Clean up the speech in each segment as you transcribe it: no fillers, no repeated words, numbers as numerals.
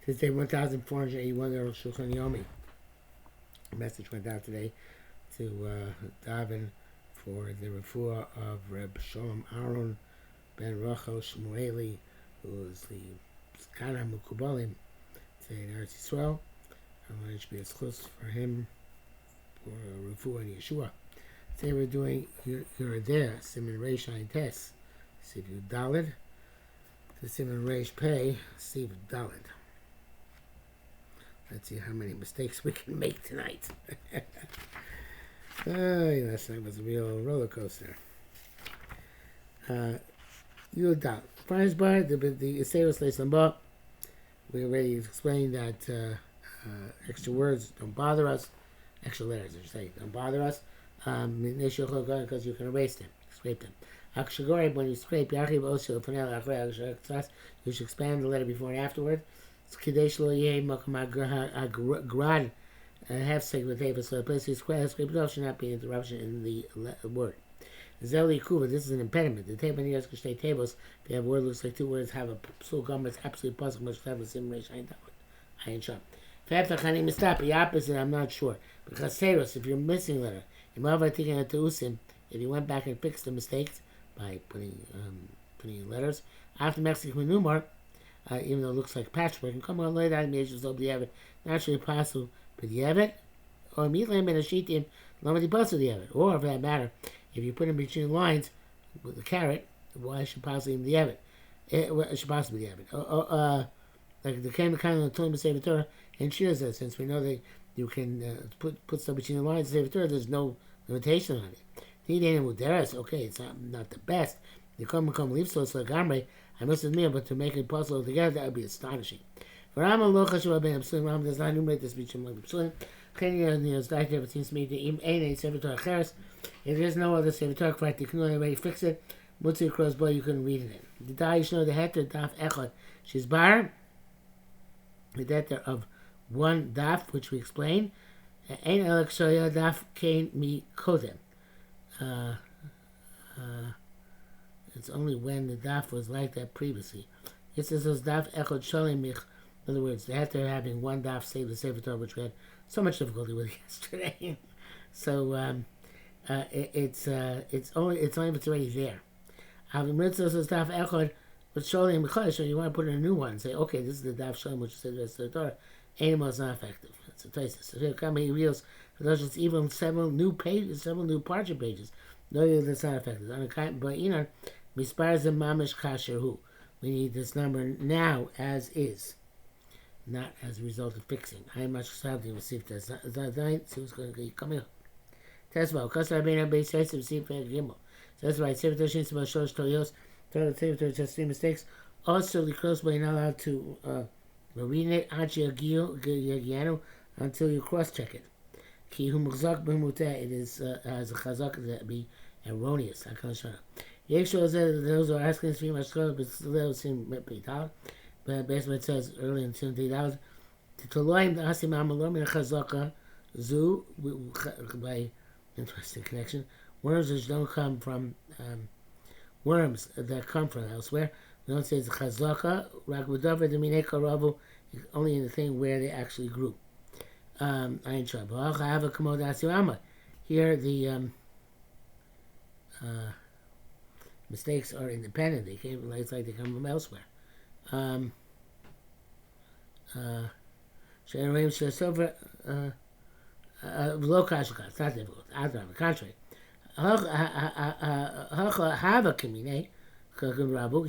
This day 1481, the Arukh HaShulchan Yomi. A message went out today to daven for the refuah of Reb Shalom Aaron ben Rachel Shmueli, who is the Kana Mukubalim in Eretz Yisrael. I want it to be as close for him for refuah and Yeshua. Today we're doing Yerideh, Siman Reish Ayin Tes, Siv Daled, to Siman Reish Pei, Siv Daled. Let's see how many mistakes we can make tonight. Last night was a real roller coaster. Yudal. First bar, the Yisrael Leisamba. We already explained that extra words don't bother us. Extra letters, I should say, don't bother us. Because you can erase them, scrape them. When you scrape, you should expand the letter before and afterward. Half segment with paper, so the place you scrape it off should not be an interruption in the word. Zeli Kuva, this is an impediment. The table in can stay tables. If you have a word looks like two words, have a psul gum, it's absolutely possible much to have a similar ayin sham. If I have to stop, the opposite, I'm not sure. Because if you're missing a letter, if you went back and fixed the mistakes by putting in letters, after Mexican Numar, even though it looks like patchwork, and come on later on measures of the Evid, naturally possible for the Evid, or immediately in a sheet in Lamati Pasu the Evid, or for that matter, if you put in between lines with a carrot, why should possibly be the Evid? It should possibly be the Evid. Like the kind of the Torah Save Torah and Shir says, since we know that you can put stuff between the lines and Save Torah, there's no limitation on it. Okay, it's not the best. The come leave so gamre. I must admit, but to make it possible together, that would be astonishing. For Arukh HaShulchan ben Absalom, Ram does not enumerate this speech of Absalom. It seems to me that if there's no other Sefer Torah correct, you can already fix it. Mutzi cross boy, you couldn't read it. The Da'ish know the heter daf echad. She's bar the heter of one daf, which we explained. Ein elek shoya daf kein mi kodem. It's only when the daf was like that previously. It says daf echad sholim mich. In other words, they have to having one daf save the Sefer Torah, which we had so much difficulty with yesterday. So it's only if it's already there. Daf echad with sholim michayish, so you want to put in a new one and say, okay, this is the daf sholim which says the Sefer Torah. Animal is not effective. That's a thesis. So here come he reels for those it's even several new pages, several new parcha pages. No, that's not effective. On a kind, but mispars and mamish kasher hu. We need this number now as is, not as a result of fixing. I am much sadly received that. See what's going to come here. That's why. Because I've been able to receive gimel. That's why. Sefer Torah shins about shlosh toyos. Sefer Torah just three mistakes. Also, the close by not allowed to read it until you cross check it. It is as a chazak that be erroneous. I can't show you. Those are asking us for much scholar, but still seem pretty tall. But basically it says early in 70,000 to Toloim the Asim Amalom in Chazaka Zu by interesting connection. Worms which don't come from worms that come from elsewhere. We don't say it's Chazaka, Rakbudavar the Mine Karavu, only in the thing where they actually grew. Ayin Shab. Here the mistakes are independent. They came, it's like they come from elsewhere. It's not difficult. On the contrary.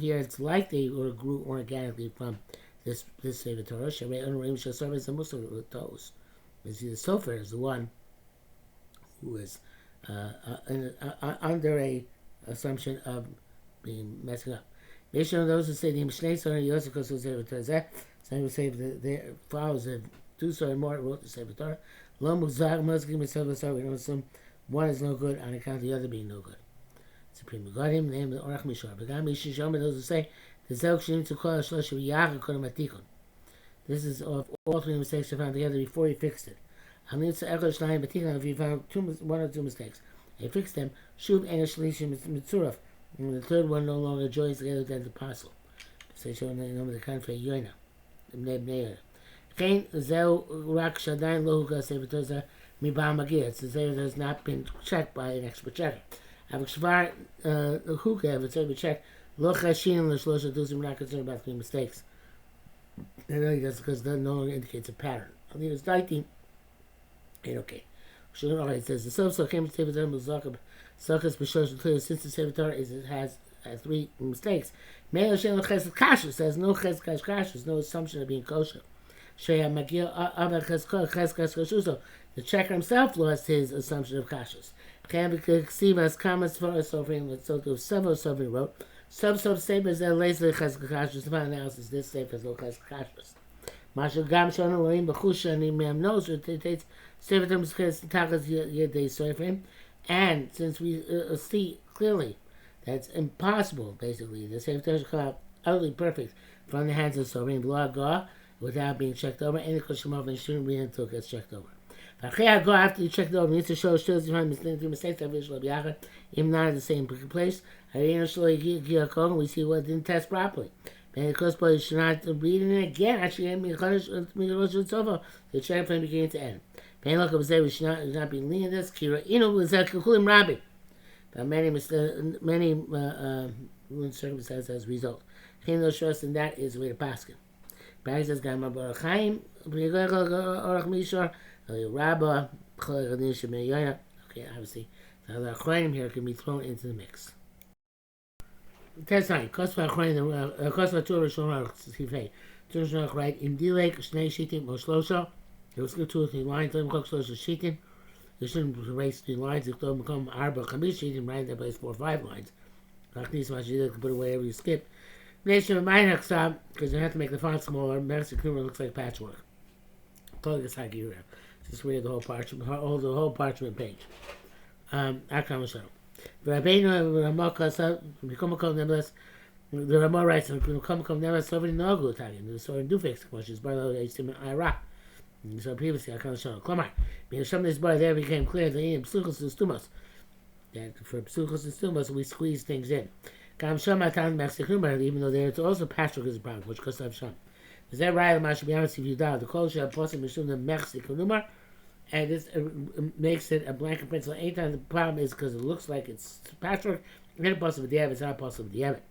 Here it's like they grew organically from this Sefer Torah. The Sofer is the one who is under a assumption of being messing up. Based on those who say the Mishneh Torah Yosef because who Sefer Torah, some who say their followers have two story more wrote the Sefer Torah. Lo Muzag Muzgim Sefer Torah. We don't assume one is no good on account of the other being no good. Supreme Begadim, the name of the Orach Mishor. Begam Mishin Shomer, those who say the Zelk Shim to call a Shlosh Yachar Kodem Atikon. This is of all three mistakes you found together before you fixed it. If you found one or two mistakes, you fixed them. Shuv and Shlishim Mitzuraf, and the third one no longer joins together with the apostle. So show the name of the country Yoina, the Bnei Bnei. Chen zeu rak shadayin lo huga sefer Torah mibal magia. It's the sefer that has not been checked by an expert checker. Avakshvar huga, if it's ever checked, lo chashin l'shlosha duzim, we're not concerned about three mistakes. And really that's because that no longer indicates a pattern. I think it's 19. Ain't okay. It says the so came to Sefer Torah Muzakab Sakas B'Shosh clear since the Sefer Torah is it has three mistakes. Me'el Shem Chesed Kashrus says no Chesed Kashrus, no assumption of being kosher. Sheya Magil Abba Chesed Kashrus. The checker himself lost his assumption of kashrus. Can be Sivas Kamas for a sovereign. So the several sovereign wrote. Sub statements that later Chesed Kashrus. The final analysis this Sefer has no Chesed Kashrus. Mashu Gam Shon Elohim B'Chusha and Imam knows it takes Sefer Torah Takas Yedei Soifrim, and since we see clearly that's impossible, basically the Sefer Torah come out utterly perfect from the hands of Sovereign B'La without being checked over, and the Koshimov and shouldn't read until it gets checked over. After you check it over, you need to show still you find mistakes that visual biachar, even not in the same place. We see what didn't test properly. And of course, but you should not read it again. Actually, the check from beginning to end. Pain look up say we should not be leaning this. Kira, was a kulim rabbi. But many circumstances as a result. Pain no trust, and that is the way to paskin. Barry says, "Gama barachaim, orach mishor, rabba, okay, obviously, the achronim here can be thrown into the mix." Test 9. Kosva achronim, Kosva Torah Shomar Sifei. Torah Shomar right in Dilek Shnei Shitim Moslosha. There was 2 or 3 lines. Let him cook Slosha Shitim. You shouldn't erase 3 lines. If they become Arba Chamish Shitim, right? That place 4 or 5 lines. Achnis Mashida can put away every skip. Nation of mine because you have to make the font smaller. Mexican looks like patchwork. Totally gets like you just read the whole parchment, the whole parchment page. Akram Shalom. Rabbeinu Ramah become a nevertheless. The Ramah writes, "Become nevertheless. Somebody no good Italian. The story do fix questions. By the way, it's in Iraq. So previously, Akram Shalom. Klamar. Because some of this bar there became clear that in psuchos and stumas. That for psuchos and stumas we squeeze things in. Kam Shama Tan Mexican, even though there it's also patchwork is a problem, which costs up Sham. Is that right? I should be honest if you doubt the culture of Posim Mishum the Mexican number, and this makes it a blanket pencil. Anytime the problem is because it looks like it's patchwork, and it's possible to have it's not possible to have it.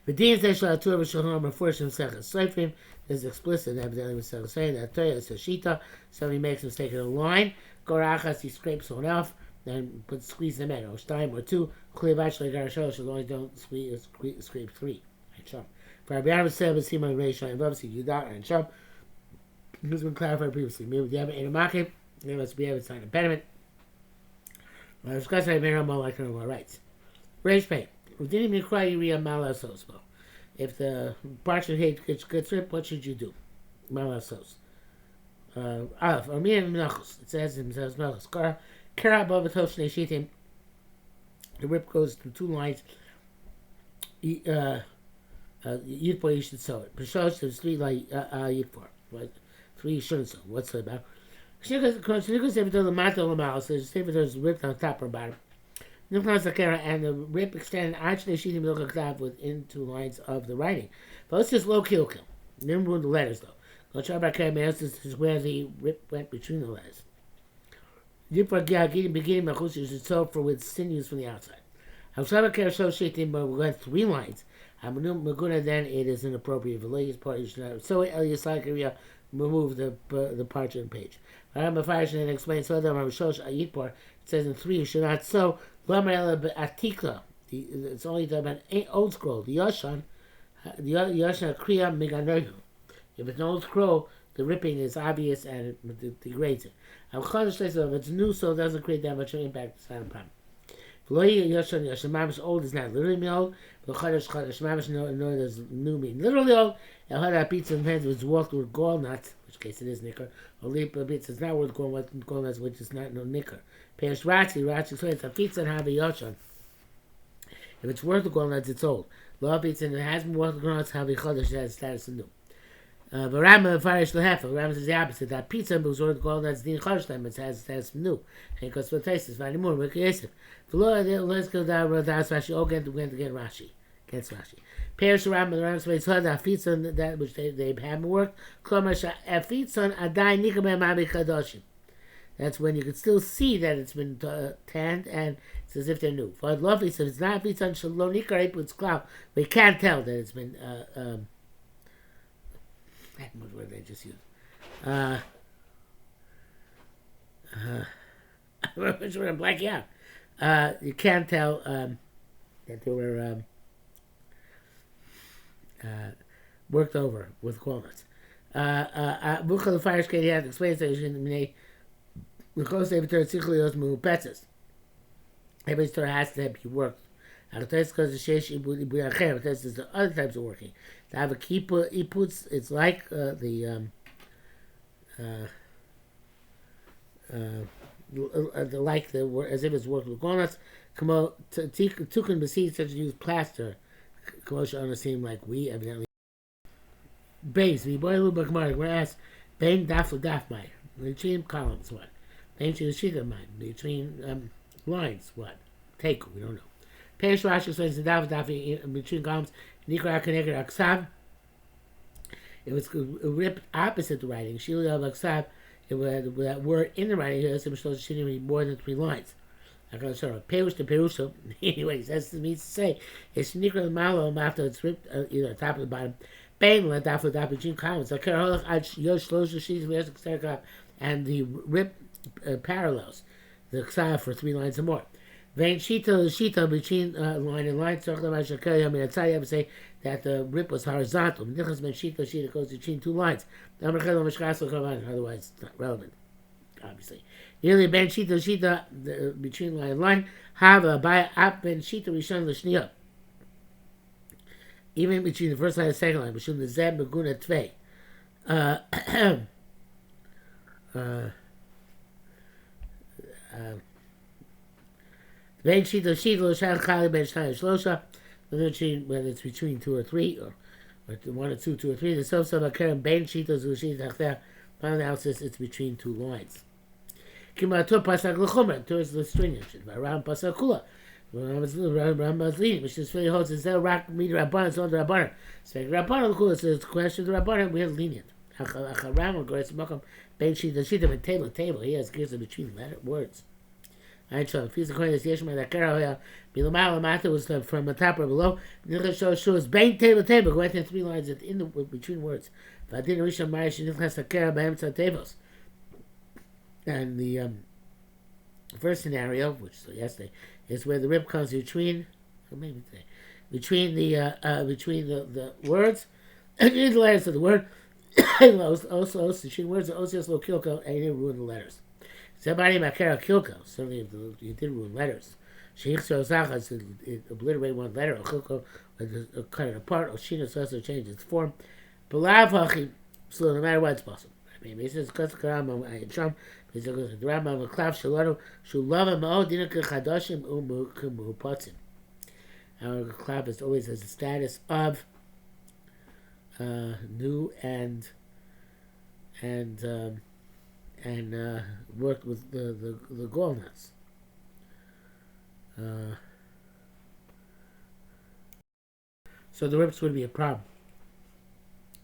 The Dean says Shalatur V'Shalom Refers Mesechus Seifrim is explicit, evidently Mesechus saying that Torah is a shita. Somebody makes a mistake in a line, Gorachas he scrapes someone off, then squeeze them in, or time or 2. Klevach like Garashol should only don't scrape 3. Right, Shom. For Rabbi said with Simon Reish and obviously Yudah and Shom. This has been clarified previously. Maybe the other in a market, there must be able to sign an impediment. I discussed I made more like normal rights. Reish pay. Didn't even cry Uriah Malasos. If the parchment hate gets ripped, what should you do? Malasos. Or me and Menachos. It says in Menachos. Kara above the sheeting. The rip goes through 2 lines. Yitfor, you should sew it. Peshosh, there's 3 like Yitfor. Right? 3 you shouldn't sew. What's it about? Shnikus Sefer Torah Lamata Lamal, so the Sefer Torah is ripped on top or bottom. And the rip extended actually sheeting Milchak within 2 lines of the writing. But let's just low kill. Never ruin the letters though. This is where the rip went between the letters. Beginning Machus you should sew for with sinews from the outside. But we went 3 lines. Then it is inappropriate. If part you should not sew it. Remove the parchment page. And explain so that it says in 3 you should not sew. It's only the old scroll. The Yoshan Kriya Meganohu. If it's an old scroll, the ripping is obvious and it degrades it. If it's new, so it doesn't create that much impact, it's not a problem. Mamish old is not literally old, but Mamish no does new mean literally old. And how that pizza in hands was walked with gall nuts, which case it is nicker. Or leap a bit, it's not worth gall nuts, which is not no nicker. Peish Rashi explains a pizza and have a Yoshan. If it's worth the gall nuts, it's old. Law pizza and it has been worth the gall nuts, have a chodesh, it has status of new. But Rama Farish Lehefa, Rama says the opposite. That pizza was worth the gall nuts, Din Chodesh time, it has status new. And because what taste is very more, Ricky Yosef. The law, let's go down, Rashi, all get Rashi. Against Rashi. Perish around the Ram space had a feet on that which they haven't worked. Klomash a feet on a die nikame mami kadoshim. That's when you can still see that it's been tanned and it's as if they're new. For lovely, so it's not feet on shalonika it's cloud. We can't tell that it's been what word did I just use? Which one I'm blanking out. You can't tell that they were worked over with walnuts. Bukhal fire skate had explains that every store has to be worked. There's the other types of working. To have a keeper inputs, it's like the as if it's worked with walnuts. Come out to tukun besides such use plaster. Commotion on the scene like we evidently. Base, we boy Luba Kamar, whereas Bain Daf Dafmai, between columns, what? Bain sheet of mine, between lines, what? Take, we don't know. Perish Rashi explains the Daf between columns, Nikra Connected Aksav. It was ripped opposite the writing. Shili of Aksav, it was that word in the writing, it was more than 3 lines. I'm going to show it. Perush to Perusha. Anyways, that's means to say it's Nikra Malo after it's ripped either top or the bottom. Bain let that for that between columns. And the rip parallels the ksaf for 3 lines or more. Vein shita between line and line. So I mean, I would say that the rip was horizontal. Shita goes between 2 lines. Otherwise, it's not relevant. Obviously, nearly ben shita between line and line. Have a by up ben shita rishon l'shniyah. Even between the first line and the second line, between the zeb meguna tvei. Ben shita l'shal chali ben shnayim shlosha. Whether it's between 2 or 3, or 1 or 2, 2 or 3. The sof akarim ben shita zushita tachter. Final analysis, it's between 2 lines. Kimatur pasak l'chumra towards the stringent. Around pasak kula. Rambam's leading, which is really holds is that rock meter rabbanon, it's on the rabbanon. So rabbanon kula says the question of the rabbanon we have lenient. Acharam goes to makam ben shita and table. He has gives in between words. I show if he's the coin is yeshma that kara bilamala mata was from the top or below. Nichasho shows ben table going to 3 lines in the between words. Vadin rishon marish nichas hakara b'hem tables. And the first scenario, which was yesterday, is where the rip comes between, or maybe today, between the words, the letters of the word, also between words of osios lo kilko, and you didn't ruin the letters. Somebody makara kilko, certainly you did ruin letters. Sheichso zachas, it obliterated 1 letter, or kilko, or cut it apart, or shina also changed its form. Belav hachim, so no matter what, it's possible. I mean, it says kaskaram ayacham. The Rambam Klav Shalano Shulava Mao Dinaka Chadoshim Umupatzim. Our Klav is always has a status of new and worked with the Golnas. So the rips would be a problem.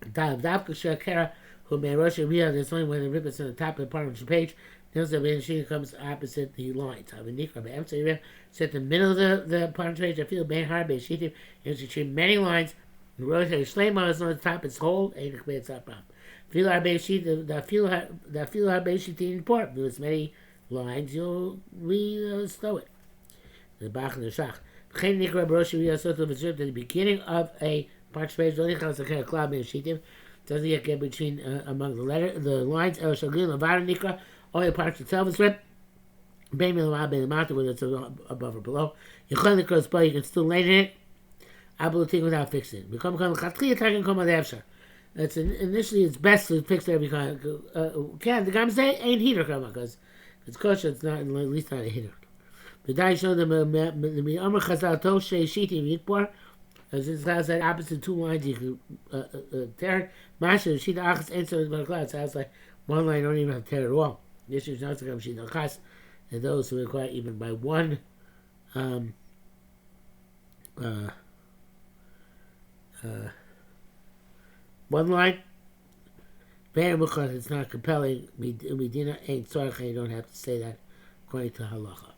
Davka Shakara. Who may rush real there's only when the rip is on the top of the part of the page. Notice that when she comes opposite the lines. I mean, set the middle of the part of the page. I feel bad hard, but she is between many lines. The road has slame is on the top, it's whole, and it's not problem. Feel our base sheet, the feel our base sheet in port. With many lines, you'll stow it. The Bach and the Shach. At the beginning of a part of the page, the only comes a cloud base sheet. Doesn't yet get between among the lines. El Shagil Lavara Nikra, only parts itself is ripped. Bain Milamah Bain Lamata, whether it's above or below. You can still lay in it. Abulating without fixing it. Become Khatli attacking Koma Devsha. That's initially it's best to fix every kind. Can the guy say ain't heater Kama because if it's kosher, it's not at least not a heater. The Dai show them the Amr Chazal Toshe Shiti Yikbar. As this has that opposite 2 lines, you can tear it. Masha, Shita Achas answers by cloud. Sounds like 1 line don't even have to tear it at all. This is not to come Shita Achas, and those who require even by 1 One line. It's not compelling. Medina ain't tzarech. You don't have to say that according to halacha.